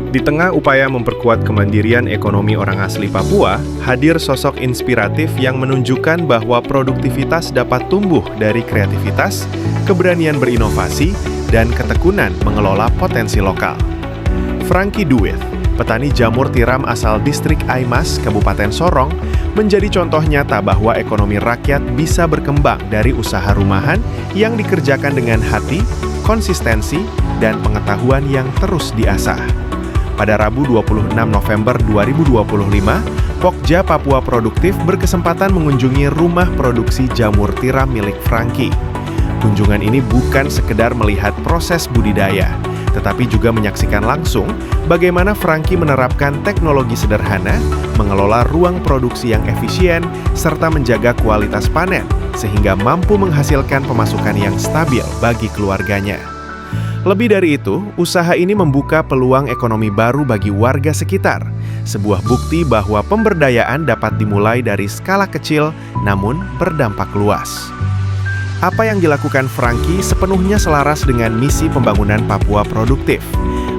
Di tengah upaya memperkuat kemandirian ekonomi orang asli Papua, hadir sosok inspiratif yang menunjukkan bahwa produktivitas dapat tumbuh dari kreativitas, keberanian berinovasi, dan ketekunan mengelola potensi lokal. Franky Duwith, petani jamur tiram asal distrik Aimas, Kabupaten Sorong, menjadi contoh nyata bahwa ekonomi rakyat bisa berkembang dari usaha rumahan yang dikerjakan dengan hati, konsistensi, dan pengetahuan yang terus diasah. Pada Rabu 26 November 2025, Pokja Papua Produktif berkesempatan mengunjungi rumah produksi jamur tiram milik Franky. Kunjungan ini bukan sekedar melihat proses budidaya, tetapi juga menyaksikan langsung bagaimana Franky menerapkan teknologi sederhana, mengelola ruang produksi yang efisien, serta menjaga kualitas panen, sehingga mampu menghasilkan pemasukan yang stabil bagi keluarganya. Lebih dari itu, usaha ini membuka peluang ekonomi baru bagi warga sekitar, sebuah bukti bahwa pemberdayaan dapat dimulai dari skala kecil namun berdampak luas. Apa yang dilakukan Franky sepenuhnya selaras dengan misi pembangunan Papua produktif,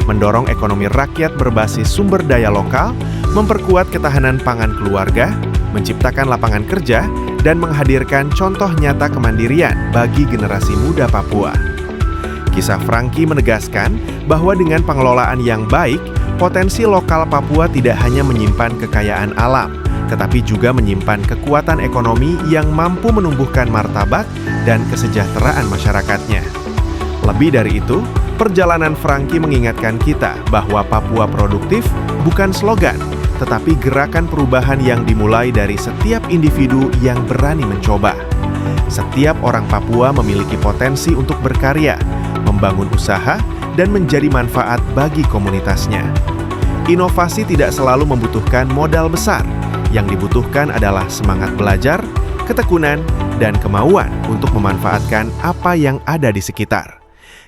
mendorong ekonomi rakyat berbasis sumber daya lokal, memperkuat ketahanan pangan keluarga, menciptakan lapangan kerja, dan menghadirkan contoh nyata kemandirian bagi generasi muda Papua. Kisah Franky menegaskan bahwa dengan pengelolaan yang baik, potensi lokal Papua tidak hanya menyimpan kekayaan alam, tetapi juga menyimpan kekuatan ekonomi yang mampu menumbuhkan martabat dan kesejahteraan masyarakatnya. Lebih dari itu, perjalanan Franky mengingatkan kita bahwa Papua produktif bukan slogan, tetapi gerakan perubahan yang dimulai dari setiap individu yang berani mencoba. Setiap orang Papua memiliki potensi untuk berkarya, membangun usaha, dan menjadi manfaat bagi komunitasnya. Inovasi tidak selalu membutuhkan modal besar. Yang dibutuhkan adalah semangat belajar, ketekunan, dan kemauan untuk memanfaatkan apa yang ada di sekitar.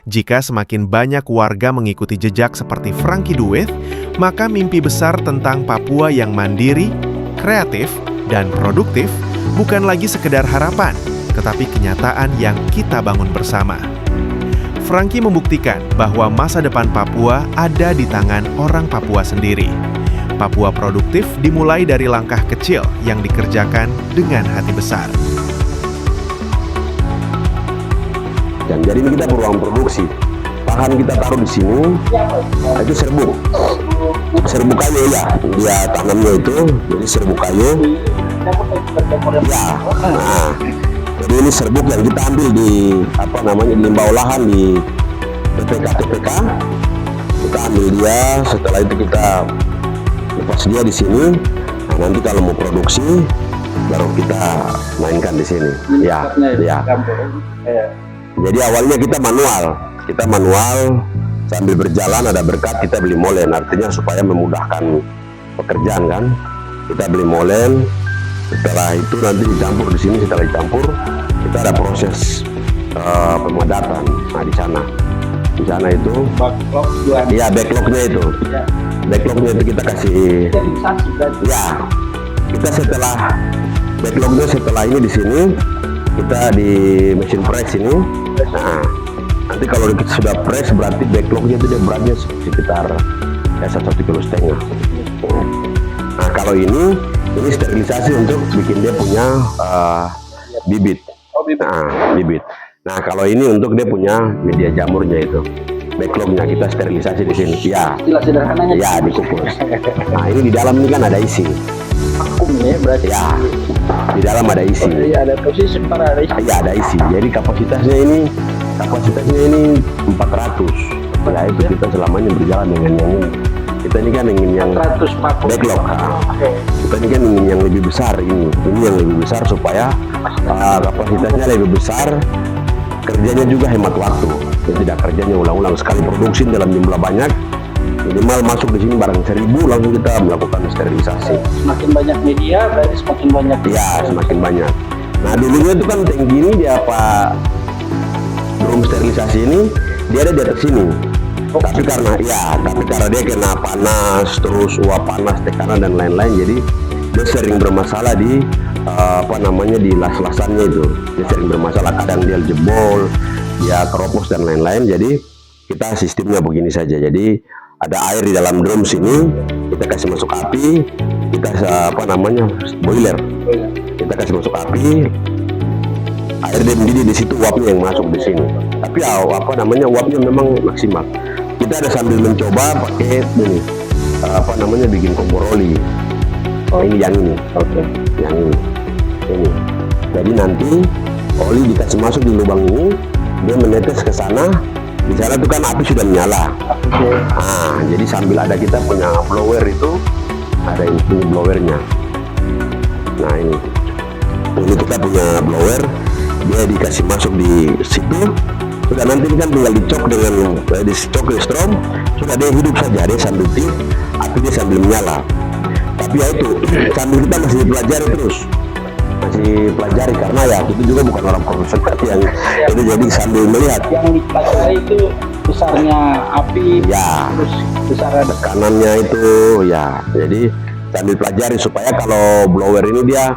Jika semakin banyak warga mengikuti jejak seperti Franky Duwith, maka mimpi besar tentang Papua yang mandiri, kreatif, dan produktif bukan lagi sekedar harapan, tetapi kenyataan yang kita bangun bersama. Franky membuktikan bahwa masa depan Papua ada di tangan orang Papua sendiri. Papua produktif dimulai dari langkah kecil yang dikerjakan dengan hati besar. Dan jadi ini kita beruang produksi. Bahan kita taruh di sini, itu serbuk. Serbuk kayu ya, dia tanamnya itu, jadi serbuk kayu. Ya, nah, jadi ini serbuk yang kita ambil di limbah olahan di PPK. Kita ambil dia, setelah itu kita lepas dia di sini. Nah, nanti kalau mau produksi baru kita mainkan di sini. Ya. Jadi awalnya kita manual sambil berjalan ada berkat kita beli molen, artinya supaya memudahkan pekerjaan kan. Kita beli molen, setelah itu nanti dicampur di sini. Setelah dicampur kita ada proses pemadatan. Nah di sana itu backlognya itu. Backlognya itu kita kasih kita setelah backlognya setelah ini di sini kita di mesin press ini. Nah nanti kalau kita sudah press berarti backlognya itu dia beratnya sekitar 1,5 kilo. Nah kalau ini sterilisasi untuk bikin dia punya bibit. Bibit. Nah kalau ini untuk dia punya media jamurnya itu. Backlognya kita sterilisasi di sini. Ya. Istilah sederhananya. Ya dikukus. Nah ini di dalam ini kan ada isi. Vakum ya berarti. Ya. Di dalam ada isi. Iya ada posisi ada isi. Ya ada isi. Jadi kapasitasnya ini 400. Ya itu kita selamanya berjalan dengan yang ini. Kita ini kan ingin yang 400 backlog. Kita ini kan ingin yang lebih besar ini yang lebih besar supaya kapasitasnya lebih besar, kerjanya juga hemat waktu. Tidak kerjanya ulang-ulang sekali produksi dalam jumlah banyak, minimal masuk di sini barang 1.000 langsung kita melakukan sterilisasi. Semakin banyak media berarti semakin banyak. Ya semakin banyak. Nah dulunya itu kan tank gini dia drum sterilisasi ini dia ada di atas sini. Tapi karena dia kena panas, terus uap panas, tekanan dan lain-lain, jadi dia sering bermasalah di di las-lasannya itu. Dia sering bermasalah, kadang dia jebol, dia keropos dan lain-lain. Jadi kita sistemnya begini saja. Jadi ada air di dalam drum sini, kita kasih masuk api, kita boiler, kita kasih masuk api, air dia mendidih di situ, uapnya yang masuk di sini. Tapi uapnya memang maksimal. Kita ada sambil mencoba pakai ini bikin kompor oli. Ini yang ini, yang ini. Jadi nanti oli dikasih masuk di lubang ini, dia menetes ke sana. Di sana tuh kan api sudah menyala. Jadi sambil ada kita punya blower itu, ada ini blowernya. Nah ini kita punya blower, dia dikasih masuk di situ. Sudah nanti kan tinggal dicok dengan dicok ke strom, sudah dia hidup saja, dia sambil tiup, api dia sambil menyala. Tapi ya itu sambil kita masih pelajari terus. Masih pelajari karena ya kita juga bukan orang profesional yang itu, jadi sambil melihat yang dipelajari itu besarnya api ya, terus besaran tekanannya itu ya, jadi sambil pelajari supaya kalau blower ini dia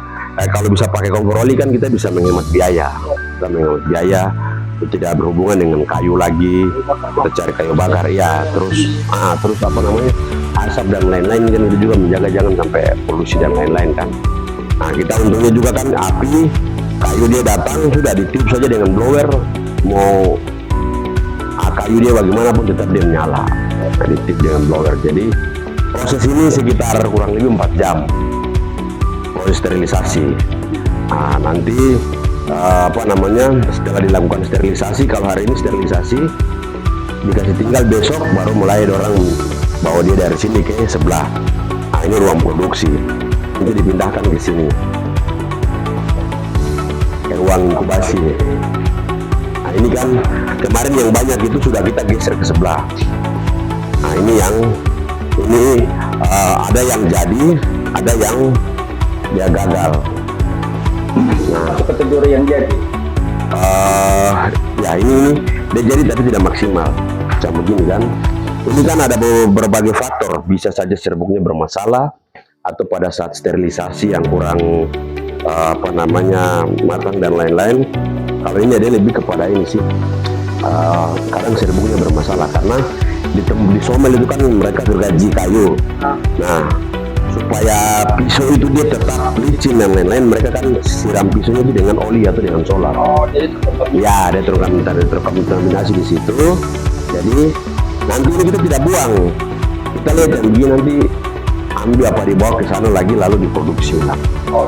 kalau bisa pakai kompor oli kan kita bisa menghemat biaya, itu tidak berhubungan dengan kayu lagi, kita cari kayu bakar ya, terus asap dan lain-lain kan itu juga menjaga jangan sampai polusi dan lain-lain kan. Nah kita untungnya juga kan api, kayu dia datang sudah ditiup saja dengan blower, mau kayu dia bagaimanapun tetap dia menyala. Nah, ditiup dengan blower. Jadi proses ini sekitar kurang lebih 4 jam proses sterilisasi. Nah nanti setelah dilakukan sterilisasi, kalau hari ini sterilisasi dikasih tinggal, besok baru mulai orang bawa dia dari sini ke sebelah. Nah ini ruang produksi. Itu dipindahkan ke sini, ke ruang inkubasi. Nah ini kan kemarin yang banyak itu sudah kita geser ke sebelah. Nah ini ada yang jadi, ada yang dia gagal. Nah kategori yang jadi ya ini dia jadi tapi tidak maksimal. Macam begini kan, ini kan ada berbagai faktor, bisa saja serbuknya bermasalah, atau pada saat sterilisasi yang kurang matang dan lain-lain. Kalau ini ada lebih kepada ini sih, kadang serbuknya bermasalah karena di somel itu kan mereka gergaji kayu. Nah supaya pisau itu dia tetap licin dan lain-lain, mereka kan siram pisaunya itu dengan oli atau dengan solar. jadi Ya ada terkontaminasi di situ. Jadi nanti ini kita tidak buang, kita lihat yang begini nanti ambil apa dibawa ke sana lagi lalu diproduksi ulang.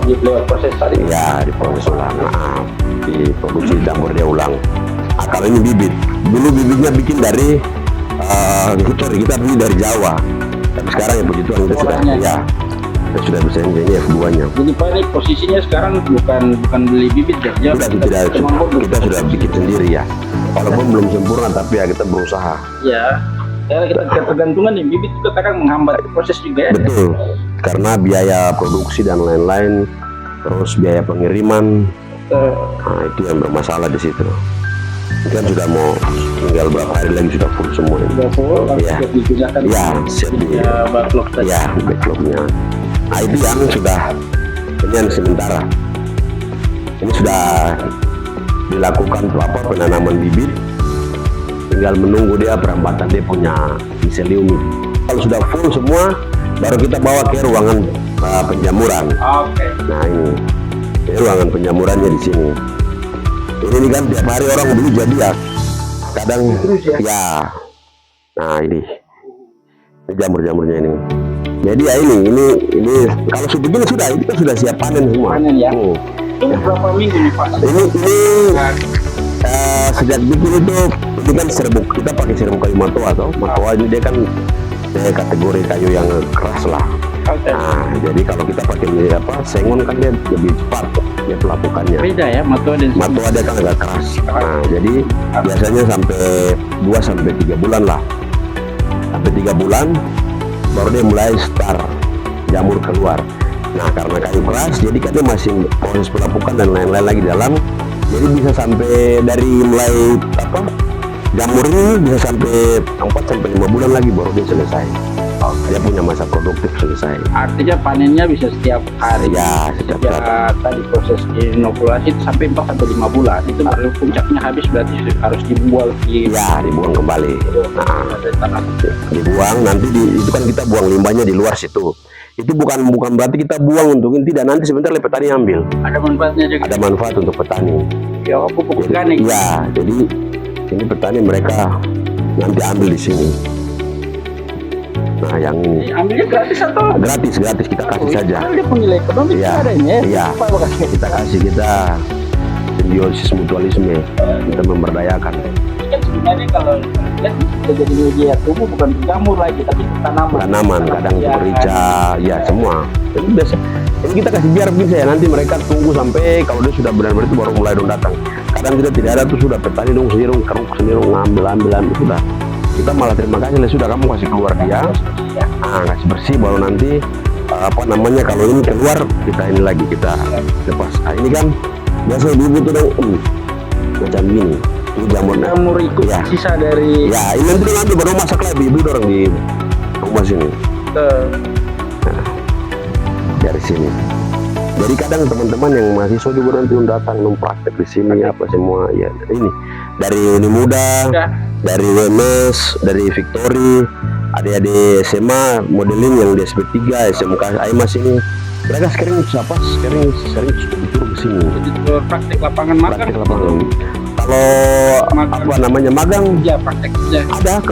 di lewat proses tadi Ya diproses ulang, diproduksi campur dia ulang. Kalau ini bibit, dulu bibitnya bikin dari kita beli dari Jawa, tapi sekarang ya puji Tuhan kita sudah bisa ini F2 nya. jadi Pak, ini posisinya sekarang bukan beli bibit ya? Kita sudah bikin sendiri ya, walaupun belum sempurna tapi ya kita berusaha Ya, kita ketergantungan nih bibit juga kadang menghambat proses juga ya. Betul, karena biaya produksi dan lain-lain, terus biaya pengiriman, nah itu yang bermasalah di situ. Ini kan sudah mau tinggal berapa hari lagi sudah full semua ini. Sudah full, Ya, digunakan siap backlog tadi. ya backlognya. Nah itu yang sudah ini sementara. Ini sudah dilakukan penanaman bibit, tinggal menunggu dia perempatan dia punya miselium. Kalau sudah full semua, baru kita bawa ke ruangan penjamuran. Oke. Nah ini ruangan penjamurannya di sini. Ini kan tiap hari orang beli jadi ya, kadang ya. Nah ini jamur-jamurnya ini. Jadi ya ini kalau sudah begini ini kan sudah siap panen semua. Panen ya. Ini berapa minggu nih Pak? Ini sejak bikin itu kan serbuk, kita pakai serbuk kayu matoa atau matoa ini dia kan kategori kayu yang keras lah. Nah jadi kalau kita pakai sengon kan dia lebih cepat dia pelapukannya. Beda ya matoa dia kan agak keras. Nah jadi biasanya sampai 2-3 bulan lah, sampai 3 bulan baru dia mulai start jamur keluar. Nah karena kayu keras jadi kan dia masih proses pelapukan dan lain-lain lagi di dalam, jadi bisa sampai dari mulai jamur ini bisa sampai 4-5 bulan lagi baru dia selesai. Dia punya masa produktif selesai. Artinya panennya bisa setiap hari. Ya, setiap Ya, tadi proses inokulasi itu sampai 4 sampai 5 bulan. Itu baru puncaknya habis, berarti harus dibuang dibuang kembali. Nah, dibuang nanti itu kan kita buang limbahnya di luar situ. Itu bukan berarti kita buang untuk ini, tidak, nanti sebentar petani ambil. Ada manfaatnya juga. Ada manfaat untuk petani. Ya, pupuk organik. Ya, jadi ini petani mereka nanti ambil di sini. Nah, yang ini Ambilnya gratis atau? gratis kita kasih saja. Dia punya ekonomi ada ini ya. Iya. Kita kasih, kita simbiosis mutualisme, kita memberdayakan. Kan sebenarnya kalau lihat sudah jadi media tumbuh, bukan jamur lagi tapi Tanaman kadang ya, merica, ya semua. Jadi biasa. Ini kita kasih biar bisa ya, nanti mereka tunggu sampai kalau dia sudah benar-benar itu baru mulai dong datang. Kadang kita tidak ada tuh, sudah petani dong sendiri dong keruk sendiri dong ambil sudah. Kita malah terima kasih lah, sudah kamu kasih keluar dia. Kasih bersih baru nanti kalau ini keluar kita ini lagi kita lepas. Ini kan biasa ibu tuh dong macam gini. Ini jamur ikut ya. Sisa dari ya ini nanti baru masak lagi ibu orang di rumah sini. Dari sini. Jadi kadang teman-teman yang mahasiswa juga nanti datang mempraktek di sini apa semua ya. Ini dari Uni Muda, dari WMS, dari Victory, adik-adik SMA modeling yang di SP3, SMK AIMAS ini, mereka sering sering disuruh ke sini. Praktek lapangan magang. Kalau magang ya praktek ada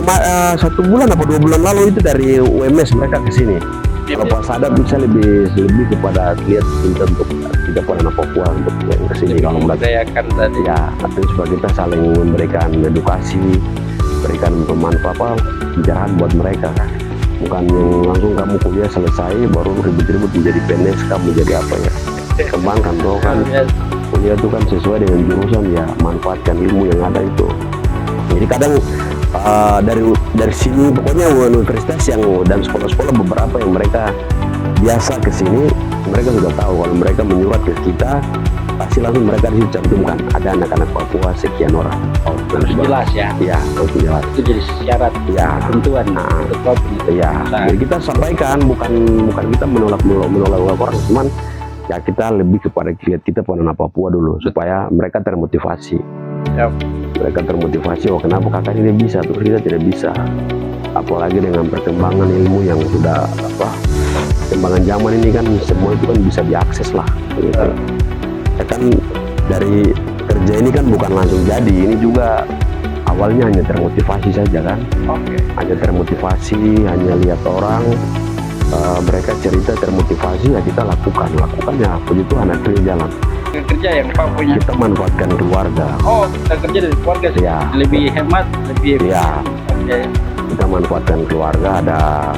1 bulan apa 2 bulan lalu itu dari WMS mereka ke sini. Kalau Pak Sadap bisa lebih kepada lihat untuk tidak pada Papua untuk yang kesini kalau mereka tadi ya, artinya supaya kita saling memberikan edukasi, berikan pemanfaat pencerahan buat mereka, bukan yang langsung kamu kuliah selesai baru ribut-ribut menjadi PNS, kamu jadi apa ya, kembangkan tuh kan kuliah itu kan sesuai dengan jurusan ya, manfaatkan ilmu yang ada itu. Jadi kadang dari sini pokoknya universitas yang dan sekolah-sekolah beberapa yang mereka biasa ke sini, mereka sudah tahu kalau mereka menyurat ke kita pasti langsung mereka disitu cantumkan ada anak-anak Papua sekian orang. Harus jelas ya. Iya, harus jelas. Itu jadi syarat ketentuan. Iya. Jadi kita sampaikan bukan kita menolak orang, cuman ya kita lebih kepada kita pada anak Papua dulu supaya mereka termotivasi. Mereka termotivasi, kenapa kakak ini bisa terus kita tidak bisa, apalagi dengan perkembangan ilmu yang sudah perkembangan zaman ini kan semua itu kan bisa diakses lah gitu. Ya kan dari kerja ini kan bukan langsung jadi, ini juga awalnya hanya termotivasi saja kan. Hanya termotivasi, hanya lihat orang mereka cerita termotivasi ya kita lakukan ya, begitu anak jalan. Kerja yang Pak punya. Kita manfaatkan keluarga. Kita kerja dari keluarga sih. Ya. Lebih hemat, lebih. Ya. Kita manfaatkan keluarga, ada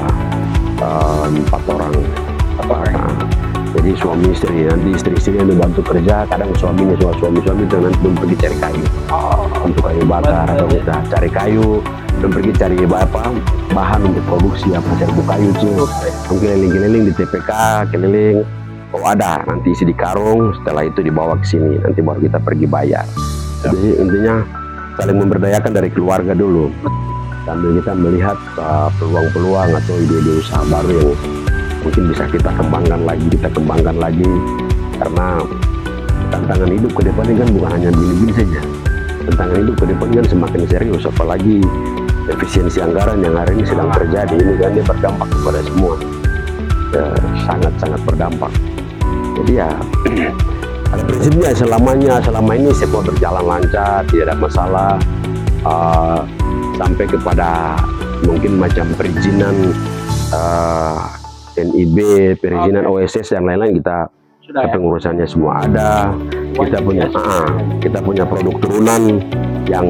4 orang. Jadi suami istri, nanti istri yang dibantu kerja, kadang suami itu nanti belum pergi cari kayu. Untuk kayu bakar atau kita cari kayu, belum pergi cari bahan untuk produksi serbu kayu itu. Keliling-keliling di TPK, keliling. Ada nanti isi di karung, setelah itu dibawa ke sini, nanti baru kita pergi bayar. Jadi intinya saling memberdayakan dari keluarga dulu, sambil kita melihat peluang-peluang atau ide-ide usaha baru yang mungkin bisa kita kembangkan lagi, karena tantangan hidup ke depan ini kan bukan hanya gini-gini saja. Tantangan hidup ke depan kan semakin serius, apalagi efisiensi anggaran yang hari ini sedang terjadi ini kan dia berdampak kepada semua, sangat-sangat berdampak. Jadi ya pada prinsipnya selama ini semua berjalan lancar, tidak ada masalah, sampai kepada mungkin macam perizinan NIB, perizinan OSS dan lain-lain kita pengurusannya semua ada. Kita punya produk turunan yang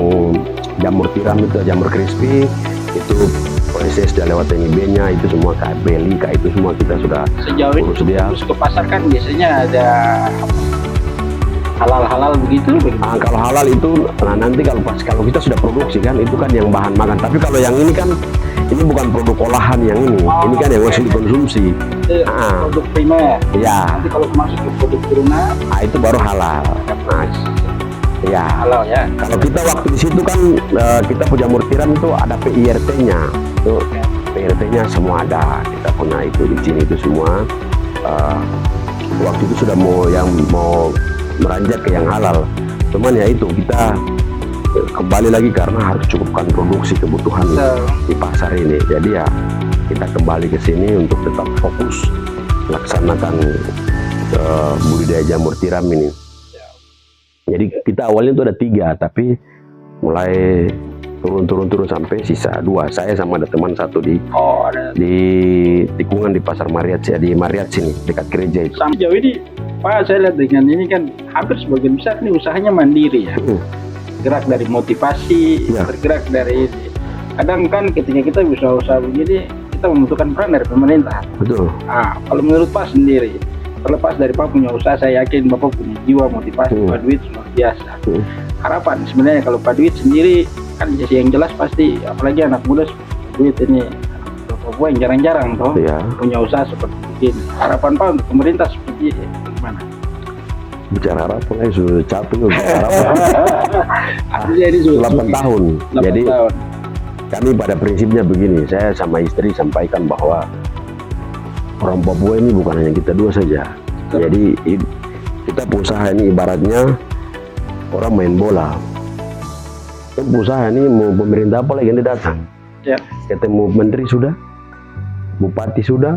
jamur tiram itu, jamur crispy itu proses sudah lewat NIB-nya, itu semua KBLI, itu semua kita sudah sejauh ini terus ke pasar kan biasanya ada halal begitu. Kalau halal itu nanti kalau kita sudah produksi kan itu kan yang bahan makan, tapi kalau yang ini kan ini bukan produk olahan yang ini kan yang masih dikonsumsi. Produk primer. Ya. Nanti kalau masuk ke produk turunan, itu baru halal. Ya. Halal ya. Kalau kita waktu di situ kan kita jamur tiram itu ada PIRT-nya. Tuh PRT-nya semua ada, kita punya itu di sini itu semua. Waktu itu sudah mau meranjak ke yang halal, cuman ya itu kita kembali lagi karena harus cukupkan produksi kebutuhan di pasar ini. Jadi ya kita kembali ke sini untuk tetap fokus laksanakan budidaya jamur tiram ini. Jadi kita awalnya itu ada 3, tapi mulai turun sampai sisa 2. Saya sama ada teman satu di tikungan di Pasar Mariat, di Mariat sini dekat gereja itu. Sampai jauh ini Pak, saya lihat dengan ini kan hampir sebagian besar ini usahanya mandiri ya. Gerak dari motivasi, bergerak dari kadang kan ketika kita usaha-usaha begini kita membutuhkan peran dari pemerintah. Betul. Kalau menurut Pak sendiri, terlepas dari Pak punya usaha, saya yakin Bapak punya jiwa motivasi, Pak Duit luar biasa. Harapan sebenarnya kalau Pak Duit sendiri kan yang jelas pasti, apalagi anak muda Duit ini Papua yang jarang-jarang toh punya usaha seperti ini. Harapan Pak untuk pemerintah seperti gimana? Bicara harapan sudah capek harapan. Jadi 8 tahun. 8 Jadi tahun. kami pada prinsipnya begini, saya sama istri sampaikan bahwa orang Papua ini bukan hanya kita dua saja. Jadi kita usaha ini ibaratnya orang main bola. Usaha ini mau pemerintah apa lagi yang datang? Ketemu menteri sudah, bupati sudah,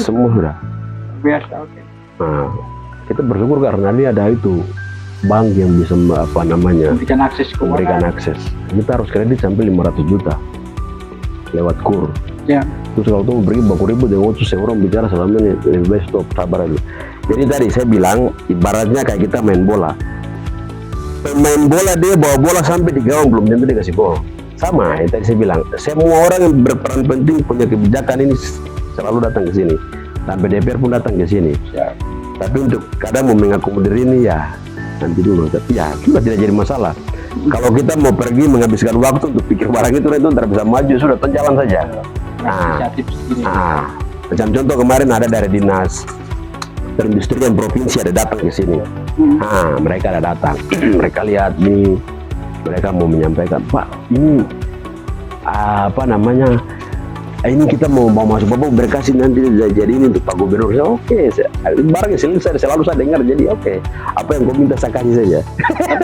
semua sudah. Biasa, oke. Nah, kita bersyukur karena ini ada itu bank yang bisa memberikan akses keuangan. Kita harus kredit sampai 500 juta lewat KUR. Terus kalau tuh beri baku ribut dengan otsus orang bicara selama ini lebih baik stop, sabar dulu. Jadi tadi saya bilang ibaratnya kayak kita main bola. Pemain bola dia bawa bola sampai di gawang belum tentu dia kasih gol. Sama, yang tadi saya bilang, semua orang yang berperan penting punya kebijakan ini selalu datang ke sini. Sampai DPR pun datang ke sini. Tapi untuk kadang mau mengakomodir ini ya nanti dulu. Tapi ya sudah tidak jadi masalah. Kalau kita mau pergi menghabiskan waktu untuk pikir barang itu tidak bisa maju, sudah jalan saja. Macam contoh kemarin ada dari dinas perindustrian provinsi ada datang ke sini. Mereka ada datang, mereka lihat nih, mereka mau menyampaikan, Pak, ini ini kita mau masuk Bapak berkasih nanti jadi ini untuk Pak Gubernur. Ya oke, barangnya selesai, selalu saya dengar, jadi oke. Apa yang kau minta saya kasih saja.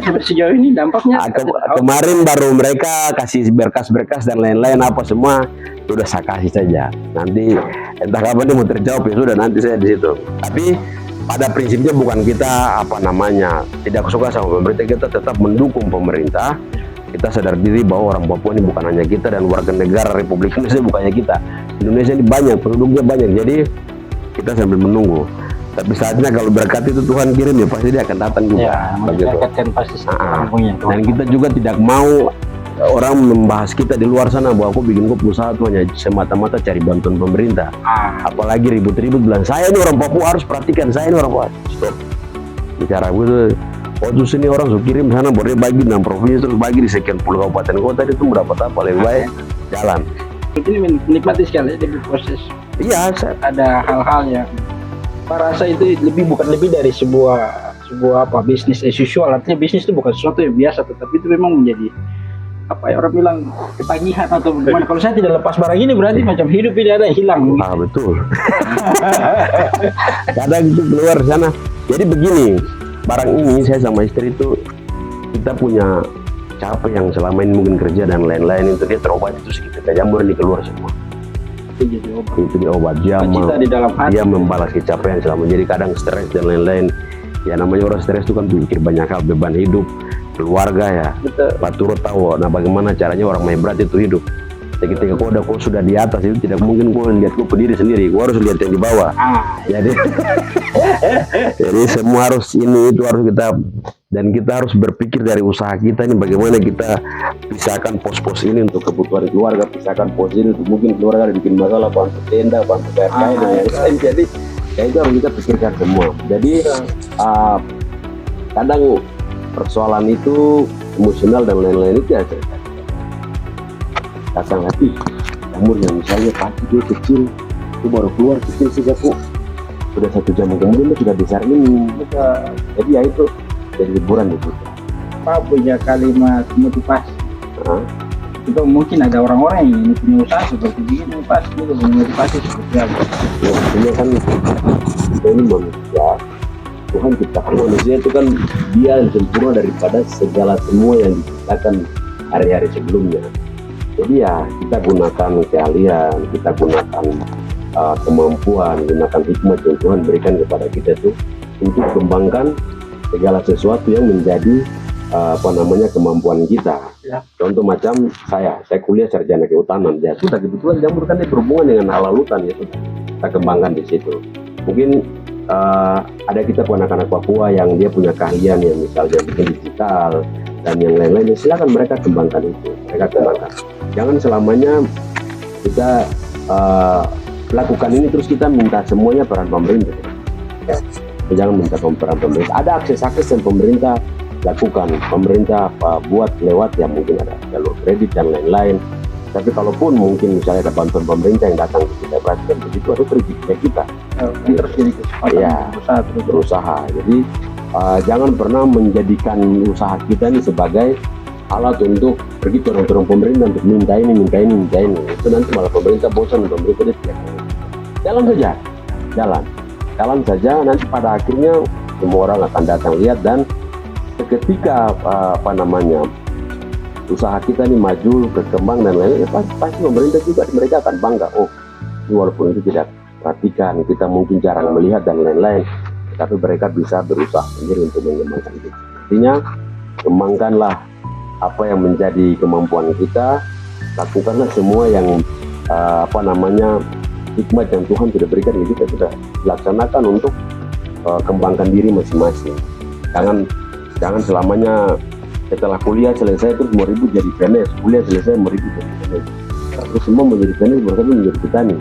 Tapi sejauh ini dampaknya kemarin baru mereka kasih berkas-berkas dan lain-lain apa semua sudah saya kasih saja. Nanti entah kapan dia mau terjawab ya sudah, nanti saya di situ. Tapi pada prinsipnya bukan kita tidak suka sama pemerintah, kita tetap mendukung pemerintah. Kita sadar diri bahwa orang Papua ini bukan hanya kita dan warga negara Republik Indonesia bukannya kita. Indonesia ini banyak, penduduknya banyak, jadi kita sambil menunggu. Tapi saatnya kalau berkat itu Tuhan kirim ya pasti dia akan datang juga. Berkat pasti dan kita juga tidak mau orang membahas kita di luar sana bahwa aku bikin usaha itu hanya semata-mata cari bantuan pemerintah. Apalagi ribut-ribut bilang saya ini orang Papua harus perhatikan, saya ini orang Papua. Stop. Bicara gitu. Terus ini orang sudah kirim sana, boleh bagi 6 provinsi, terus bagi di sekian puluh kabupaten kota, itu mendapat apa? Lebih baik jalan. Ini menikmati sekali dari proses. Iya, ada hal-hal yang Pak rasa itu bukan lebih dari sebuah bisnis as usual. Artinya bisnis itu bukan sesuatu yang biasa, tetapi itu memang menjadi orang bilang ketagihan atau bagaimana. Kalau saya tidak lepas barang ini berarti macam hidup ini ada yang hilang. Betul. Kadang itu keluar sana. Jadi begini. Barang ini saya sama istri itu kita punya capek yang selama ini mungkin kerja dan lain-lain itu dia terobat itu sekitar jamur ini keluar semua. Itu dia obat dia membalas kecapean selama, jadi kadang stres dan lain-lain. Ya namanya orang stres itu kan pikir banyak hal, beban hidup, keluarga ya. Pak Turut tahu bagaimana caranya orang main berat itu hidup. Ketika kau sudah di atas itu tidak mungkin kau lihat kau berdiri sendiri, kau harus lihat yang di bawah. Jadi semua harus itu harus kita harus berpikir dari usaha kita ini bagaimana kita pisahkan pos-pos ini untuk kebutuhan keluarga, pisahkan pos ini untuk mungkin keluarga ada bikin masalah, bantu tenda, bantu PRK dan lain-lain. Jadi ya itu harus kita pikirkan semua. Jadi kadang persoalan itu emosional dan lain-lain itu ya. Datang lagi jamur yang misalnya pagi dia kecil itu baru keluar kecil sih kok sudah 1 jam kemudian dia sudah besar ini. Jadi ya itu jadi liburan itu. Pak punya kalimat motivasi Juga mungkin ada orang-orang yang ini punya usaha seperti begini, pasti juga punya motivasi seperti apa. Ya, artinya kan kita ini manusia, Tuhan ciptakan manusia itu kan dia yang sempurna daripada segala semua yang diciptakan hari-hari sebelumnya. Jadi ya kita gunakan keahlian, kita gunakan kemampuan, gunakan hikmat yang Tuhan berikan kepada kita tuh untuk kembangkan segala sesuatu yang menjadi kemampuan kita. Ya. Contoh macam saya kuliah sarjana kehutanan, ya sudah kebetulan jamur kan dia berhubungan dengan halal hutan, ya sudah kita kembangkan di situ. Mungkin ada kita anak-anak Papua yang dia punya keahlian yang misalnya bikin digital dan yang lain-lain, ya silakan mereka kembangkan itu, mereka kembangkan. Jangan selamanya kita lakukan ini terus kita minta semuanya peran pemerintah. Jangan minta peran pemerintah. Ada akses-akses yang pemerintah lakukan, pemerintah buat lewat ya mungkin ada jalur kredit dan lain-lain. Tapi kalaupun mungkin misalnya ada bantuan pemerintah yang datang ke kita perhatikan begitu, itu rezeki kita. Terus jadi kesempatan Ya, berusaha. Jadi jangan pernah menjadikan usaha kita ini sebagai alat untuk pergi ke orang-orang pemerintah untuk minta ini. Itu nanti malah pemerintah bosan, pemerintah dia tidak. Jalan saja. Nanti pada akhirnya semua orang akan datang lihat, dan ketika usaha kita ini maju, berkembang dan lain-lain, ya pasti pemerintah juga mereka akan bangga. Oh, ini walaupun itu tidak perhatikan, kita mungkin jarang melihat dan lain-lain, tapi mereka bisa berusaha sendiri untuk mengembangkan itu. Artinya kembangkanlah apa yang menjadi kemampuan kita, lakukanlah semua yang hikmat yang Tuhan sudah berikan ke kita, sudah dilaksanakan untuk kembangkan diri masing-masing. Jangan selamanya setelah kuliah selesai terus mau ribut jadi PNS, kuliah selesai mau ribut jadi PNS, terus semua menjadi PNS, berarti menjadi petani.